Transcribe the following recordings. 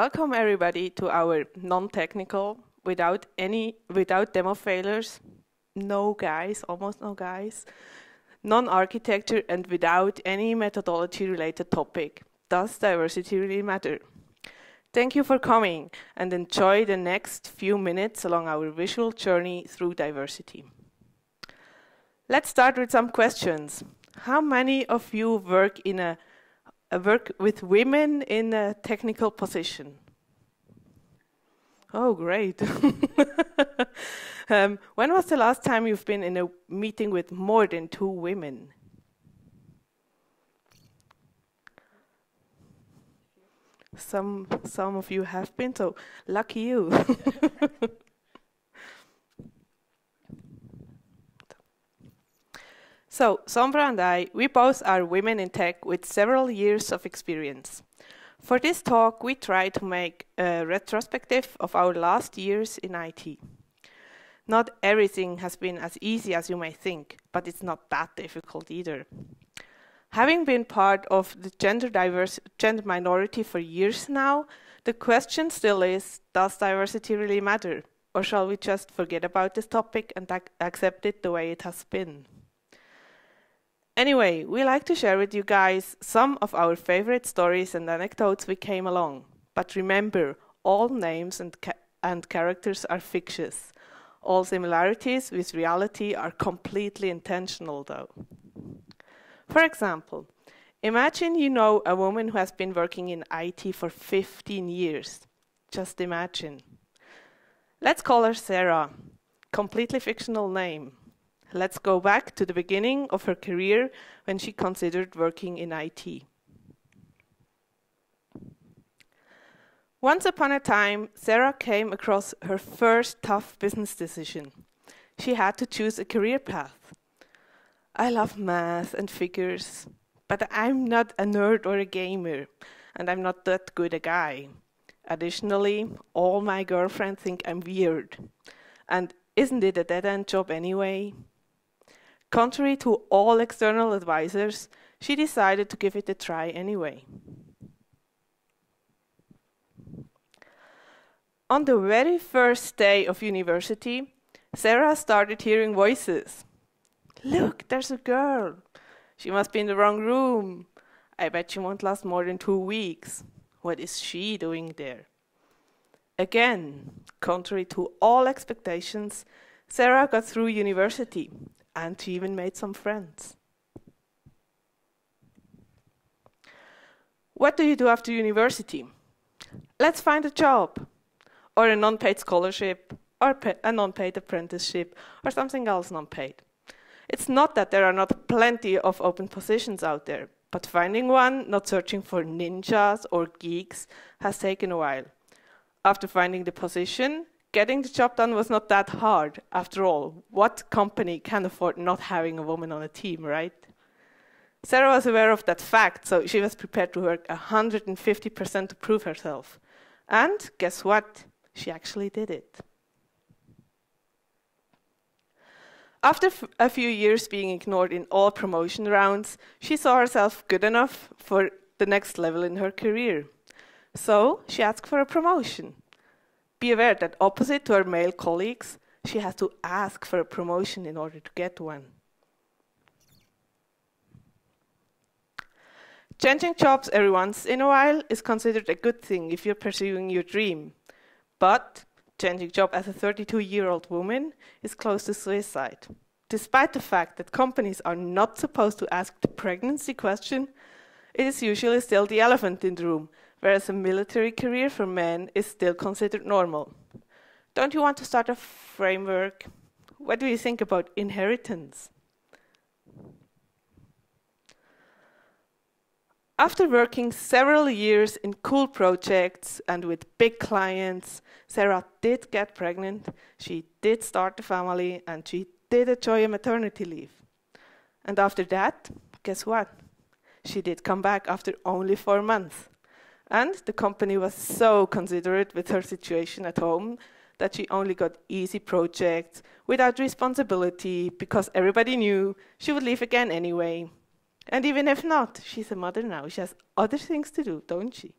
Welcome everybody to our non-technical, without demo failures, no guys, almost no guys, non-architecture and without any methodology related topic. Does diversity really matter? Thank you for coming and enjoy the next few minutes along our visual journey through diversity. Let's start with some questions. How many of you work with women in a technical position? Oh, great. When was the last time you've been in a meeting with more than 2 women? Some of you have been, so lucky you. So, Sombra and I, we both are women in tech with several years of experience. For this talk, we try to make a retrospective of our last years in IT. Not everything has been as easy as you may think, but it's not that difficult either. Having been part of the gender minority for years now, the question still is, does diversity really matter? Or shall we just forget about this topic and accept it the way it has been? Anyway, we like to share with you guys some of our favorite stories and anecdotes we came along. But remember, all names and characters are fictitious. All similarities with reality are completely intentional, though. For example, imagine you know a woman who has been working in IT for 15 years. Just imagine. Let's call her Sarah. Completely fictional name. Let's go back to the beginning of her career when she considered working in IT. Once upon a time, Sarah came across her first tough business decision. She had to choose a career path. I love math and figures, but I'm not a nerd or a gamer, and I'm not that good a guy. Additionally, all my girlfriends think I'm weird. And isn't it a dead-end job anyway? Contrary to all external advisors, she decided to give it a try anyway. On the very first day of university, Sarah started hearing voices. Look, there's a girl. She must be in the wrong room. I bet she won't last more than 2 weeks. What is she doing there? Again, contrary to all expectations, Sarah got through university. And she even made some friends. What do you do after university? Let's find a job, or a non-paid scholarship, or a non-paid apprenticeship, or something else non-paid. It's not that there are not plenty of open positions out there, but finding one, not searching for ninjas or geeks, has taken a while. After finding the position, getting the job done was not that hard. After all, what company can afford not having a woman on a team, right? Sarah was aware of that fact, so she was prepared to work 150% to prove herself. And guess what? She actually did it. After a few years being ignored in all promotion rounds, she saw herself good enough for the next level in her career. So she asked for a promotion. Be aware that opposite to her male colleagues, she has to ask for a promotion in order to get one. Changing jobs every once in a while is considered a good thing if you're pursuing your dream. But changing job as a 32-year-old woman is close to suicide. Despite the fact that companies are not supposed to ask the pregnancy question, it is usually still the elephant in the room, whereas a military career for men is still considered normal. Don't you want to start a framework? What do you think about inheritance? After working several years in cool projects and with big clients, Sarah did get pregnant, she did start a family, and she did enjoy a maternity leave. And after that, guess what? She did come back after only 4 months. And the company was so considerate with her situation at home that she only got easy projects without responsibility because everybody knew she would leave again anyway. And even if not, she's a mother now. She has other things to do, don't she?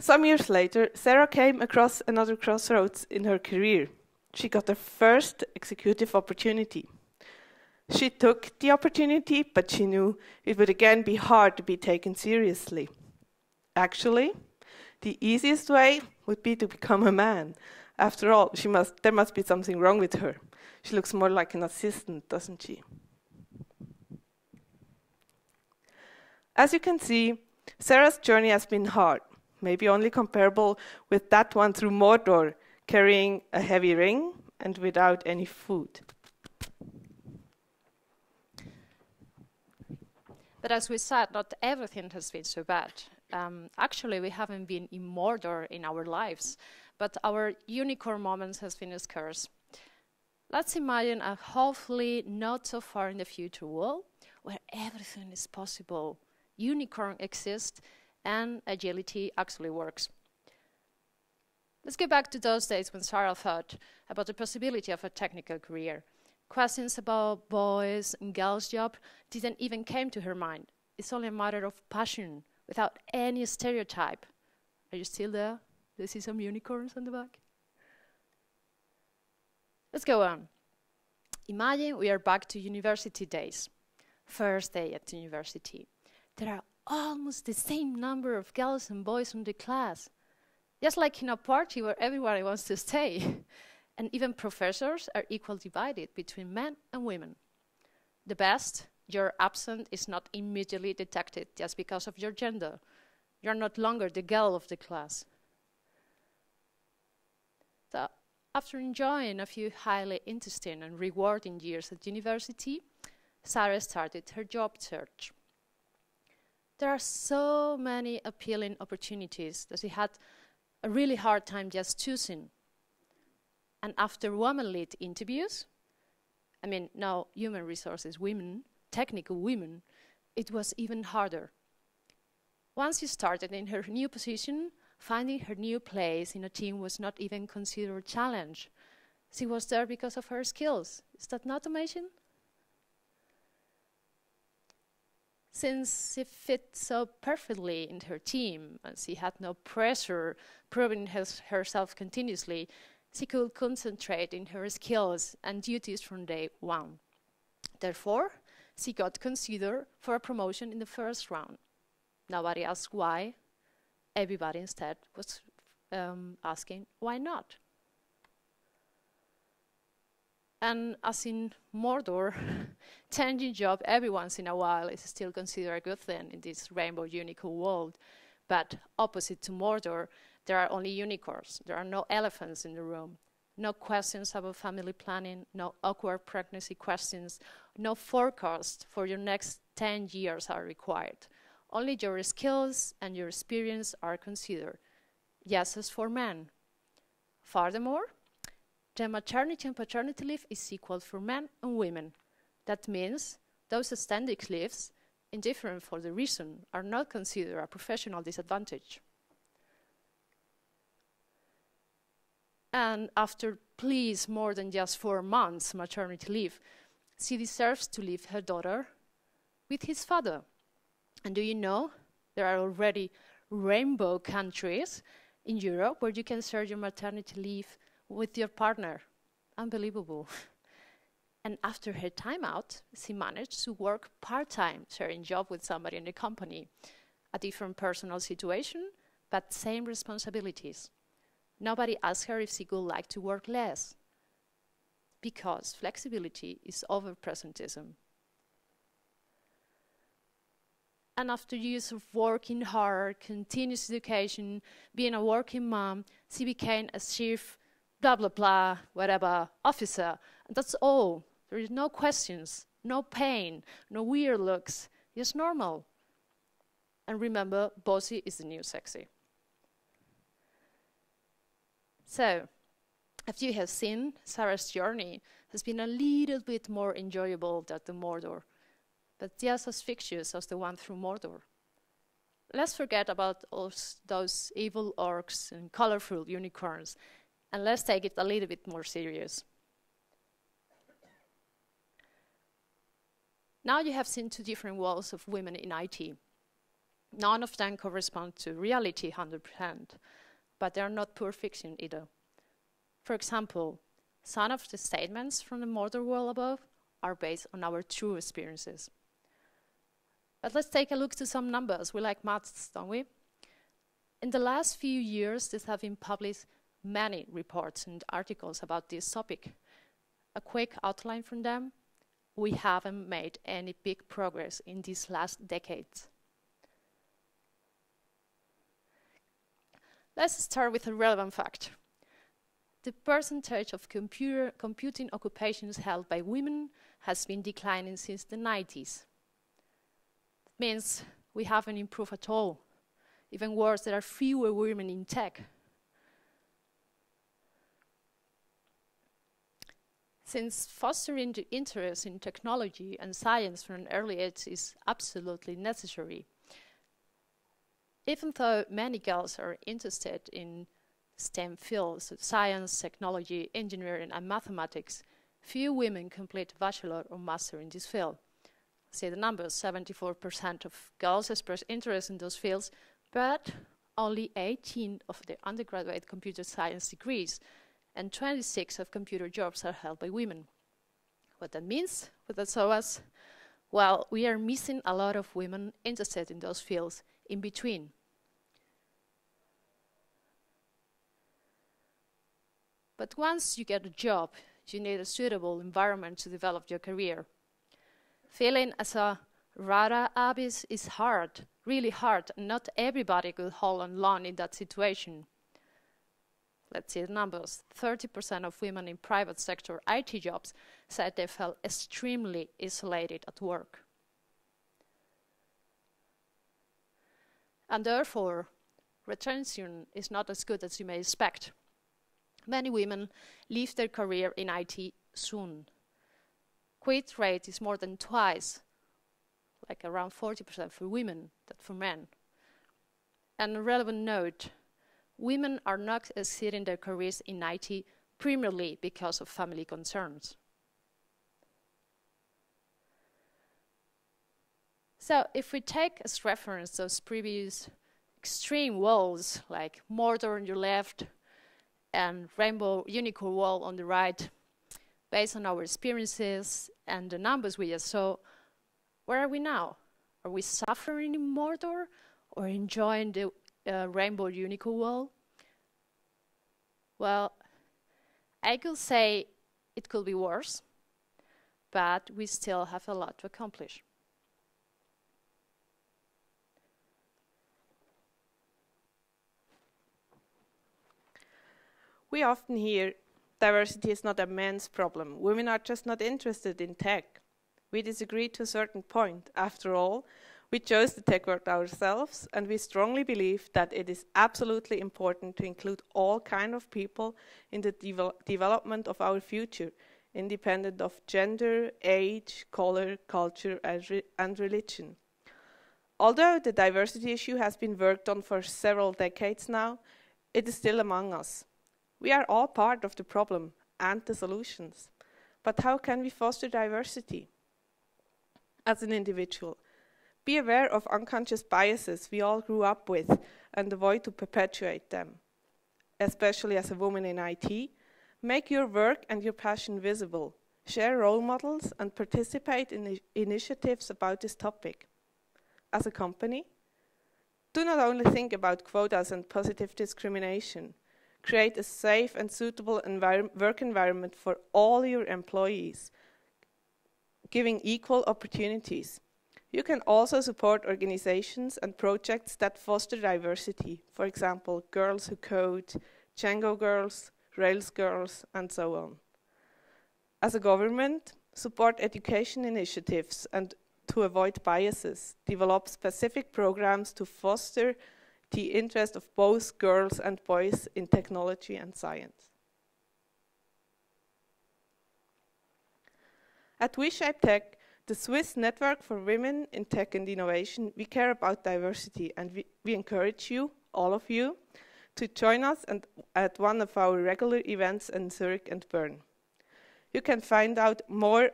Some years later, Sarah came across another crossroads in her career. She got her first executive opportunity. She took the opportunity, but she knew it would again be hard to be taken seriously. Actually, the easiest way would be to become a man. After all, there must be something wrong with her. She looks more like an assistant, doesn't she? As you can see, Sarah's journey has been hard, maybe only comparable with that one through Mordor, carrying a heavy ring and without any food. But as we said, not everything has been so bad. Actually, we haven't been in Mordor in our lives, but our unicorn moments has been scarce. Let's imagine a hopefully not so far in the future world where everything is possible, unicorn exists, and agility actually works. Let's go back to those days when Sarah thought about the possibility of a technical career. Questions about boys and girls' job didn't even came to her mind. It's only a matter of passion, without any stereotype. Are you still there? Do you see some unicorns on the back? Let's go on. Imagine we are back to university days. First day at university. There are almost the same number of girls and boys in the class. Just like in a party where everybody wants to stay. And even professors are equally divided between men and women. The best, your absence is not immediately detected just because of your gender. You're no longer the girl of the class. So, after enjoying a few highly interesting and rewarding years at university, Sarah started her job search. There are so many appealing opportunities that she had a really hard time just choosing. And after woman-led interviews, no human resources women, technical women, it was even harder. Once she started in her new position, finding her new place in a team was not even considered a challenge. She was there because of her skills. Is that not amazing? Since she fit so perfectly in her team and she had no pressure proving herself continuously, she could concentrate in her skills and duties from day one. Therefore, she got considered for a promotion in the first round. Nobody asked why. Everybody instead was asking why not. And as in Mordor, changing job every once in a while is still considered a good thing in this rainbow unicorn world. But opposite to Mordor, there are only unicorns. There are no elephants in the room. No questions about family planning, no awkward pregnancy questions, no forecast for your next 10 years are required. Only your skills and your experience are considered. Yes, as for men. Furthermore, the maternity and paternity leave is equal for men and women. That means those extended leaves, indifferent for the reason, are not considered a professional disadvantage. And after please more than just 4 months maternity leave, she deserves to leave her daughter with his father. And do you know, there are already rainbow countries in Europe where you can share your maternity leave with your partner. Unbelievable. And after her time out, she managed to work part-time, sharing job with somebody in the company. A different personal situation, but same responsibilities. Nobody asked her if she would like to work less, because flexibility is over presentism. And after years of working hard, continuous education, being a working mom, she became a chief, blah, blah, blah, whatever, officer. And that's all. There is no questions, no pain, no weird looks. Just normal. And remember, bossy is the new sexy. So, as you have seen, Sarah's journey has been a little bit more enjoyable than the Mordor, but just as fictitious as the one through Mordor. Let's forget about those evil orcs and colorful unicorns, and let's take it a little bit more serious. Now you have seen 2 different worlds of women in IT. None of them correspond to reality 100%, but they are not pure fiction either. For example, some of the statements from the modern world above are based on our true experiences. But let's take a look to some numbers. We like maths, don't we? In the last few years, there have been published many reports and articles about this topic. A quick outline from them: we haven't made any big progress in these last decades. Let's start with a relevant fact. The percentage of computing occupations held by women has been declining since the 90s. That means we haven't improved at all. Even worse, there are fewer women in tech. Since fostering the interest in technology and science from an early age is absolutely necessary, even though many girls are interested in STEM fields, science, technology, engineering, and mathematics, few women complete a bachelor or master in this field. See the numbers: 74% of girls express interest in those fields, but only 18 of the undergraduate computer science degrees and 26 of computer jobs are held by women. What that means, what that shows us, well, we are missing a lot of women interested in those fields in between. But once you get a job, you need a suitable environment to develop your career. Failing as a rara avis is hard, really hard, and not everybody could hold on long in that situation. Let's see the numbers. 30% of women in private sector IT jobs said they felt extremely isolated at work. And therefore, retention is not as good as you may expect. Many women leave their career in IT soon. Quit rate is more than twice, like around 40% for women than for men. And a relevant note, women are not exiting their careers in IT primarily because of family concerns. So if we take as reference those previous extreme walls, like Mordor on your left and Rainbow Unicorn wall on the right, based on our experiences and the numbers we just saw, where are we now? Are we suffering in Mordor or enjoying the Rainbow Unicorn wall? Well, I could say it could be worse, but we still have a lot to accomplish. We often hear diversity is not a men's problem. Women are just not interested in tech. We disagree to a certain point. After all, we chose the tech world ourselves, and we strongly believe that it is absolutely important to include all kinds of people in the development of our future, independent of gender, age, color, culture, and religion. Although the diversity issue has been worked on for several decades now, it is still among us. We are all part of the problem and the solutions. But how can we foster diversity? As an individual, be aware of unconscious biases we all grew up with and avoid to perpetuate them. Especially as a woman in IT, make your work and your passion visible. Share role models and participate in initiatives about this topic. As a company, do not only think about quotas and positive discrimination. Create a safe and suitable work environment for all your employees, giving equal opportunities. You can also support organizations and projects that foster diversity, for example, Girls Who Code, Django Girls, Rails Girls, and so on. As a government, support education initiatives and to avoid biases, develop specific programs to foster the interest of both girls and boys in technology and science. At WeShape Tech, the Swiss network for women in tech and innovation, we care about diversity, and we encourage you, all of you, to join us at one of our regular events in Zurich and Bern. You can find out more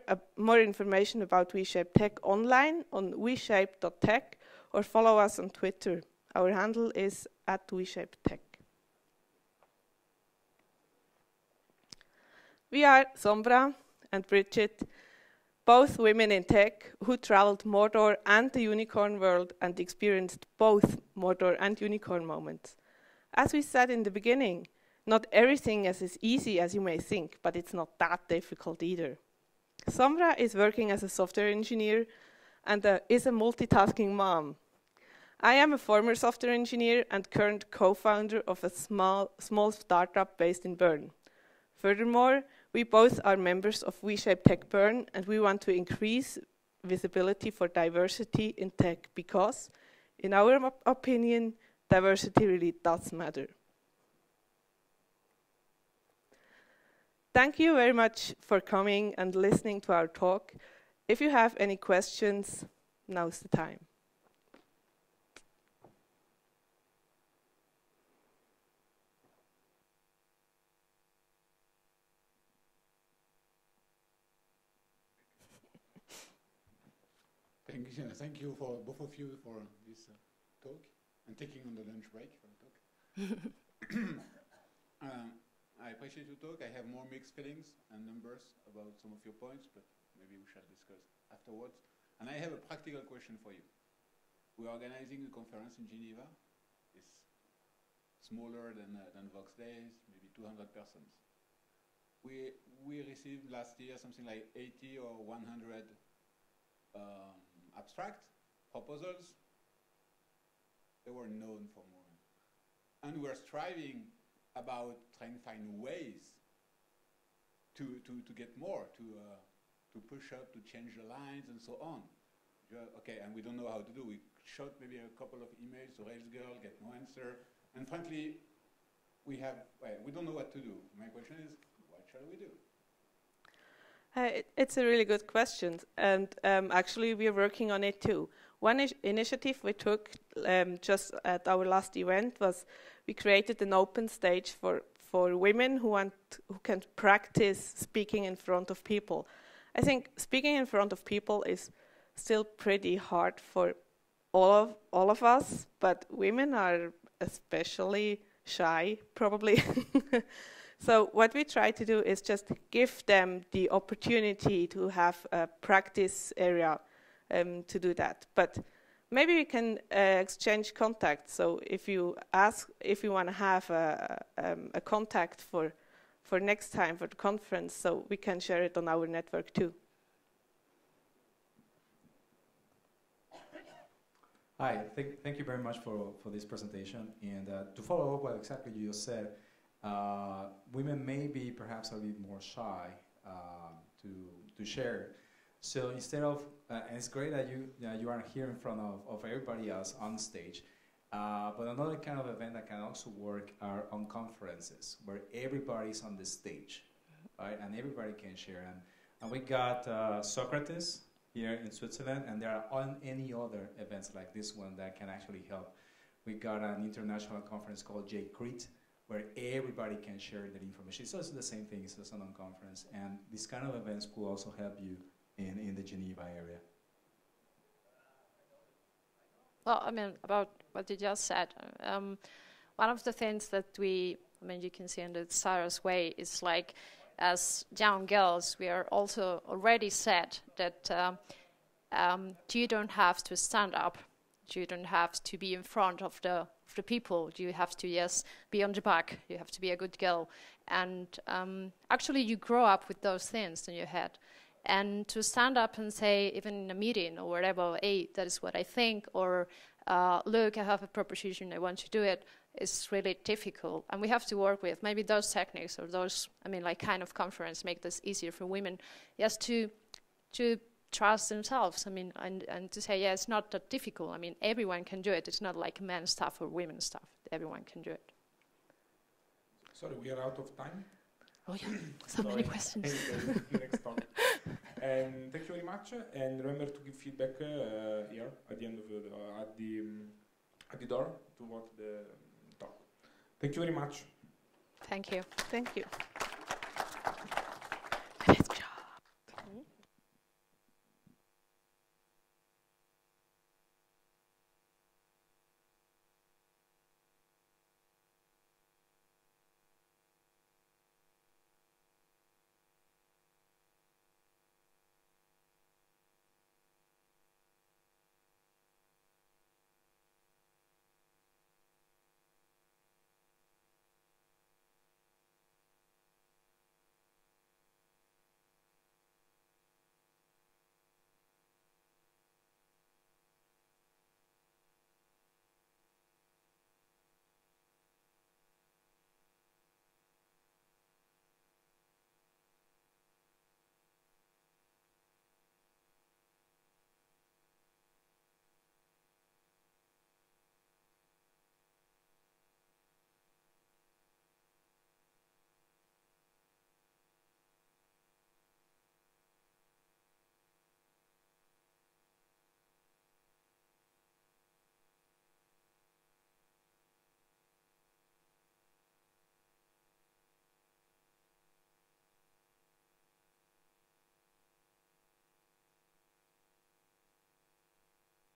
information about WeShape Tech online on weshape.tech or follow us on Twitter. Our handle is @WeShapeTech. We are Sombra and Brigitte, both women in tech who traveled Mordor and the unicorn world and experienced both Mordor and unicorn moments. As we said in the beginning, not everything is as easy as you may think, but it's not that difficult either. Sombra is working as a software engineer and is a multitasking mom. I am a former software engineer and current co-founder of a small startup based in Bern. Furthermore, we both are members of WeShapeTech Bern, and we want to increase visibility for diversity in tech because, in our opinion, diversity really does matter. Thank you very much for coming and listening to our talk. If you have any questions, now's the time. Thank you for both of you for this talk and taking on the lunch break for the talk. I appreciate your talk. I have more mixed feelings and numbers about some of your points, but maybe we shall discuss afterwards. And I have a practical question for you. We're organizing a conference in Geneva. It's smaller than Vox Days, maybe 200 persons. We received last year something like 80 or 100 abstract proposals. They were known for more. And we're striving about trying to find ways to get more, to push up, to change the lines and so on. Okay, and we don't know how to do. We shot maybe a couple of emails to RailsGirl, get no answer. And frankly, we don't know what to do. My question is, what shall we do? It's a really good question, and actually we are working on it too. One initiative we took just at our last event was we created an open stage for women who can practice speaking in front of people. I think speaking in front of people is still pretty hard for all of us, but women are especially shy, probably. So what we try to do is just give them the opportunity to have a practice area to do that. But maybe we can exchange contacts. So if you want to have a contact for next time for the conference, so we can share it on our network too. Hi, thank you very much for this presentation. And to follow up what exactly you just said, women may be perhaps a bit more shy to share. So instead of, and it's great that you are here in front of everybody else on stage, but another kind of event that can also work are on conferences where everybody's on the stage, right? And everybody can share. And we got Socrates here in Switzerland, and there are any other events like this one that can actually help. We got an international conference called JCREAT, where everybody can share that information. It's also the same thing, it's just a non-conference. And these kind of events could also help you in the Geneva area. Well, I mean, about what you just said, one of the things that you can see in the Sarah's way is like, as young girls, we are also already said that you don't have to stand up, you don't have to be in front of the people, you have to, yes, be on the back, you have to be a good girl. And actually you grow up with those things in your head. And to stand up and say, even in a meeting or whatever, hey, that is what I think, or look, I have a proposition, I want to do it, is really difficult. And we have to work with maybe those techniques or those, kind of conference make this easier for women, yes, to trust themselves, and to say, yeah, it's not that difficult. Everyone can do it. It's not like men's stuff or women's stuff. Everyone can do it. Sorry, we are out of time. Oh yeah, so many questions. Next talk. And thank you very much. And remember to give feedback here at the end of at the door to what the talk. Thank you very much. Thank you. Thank you.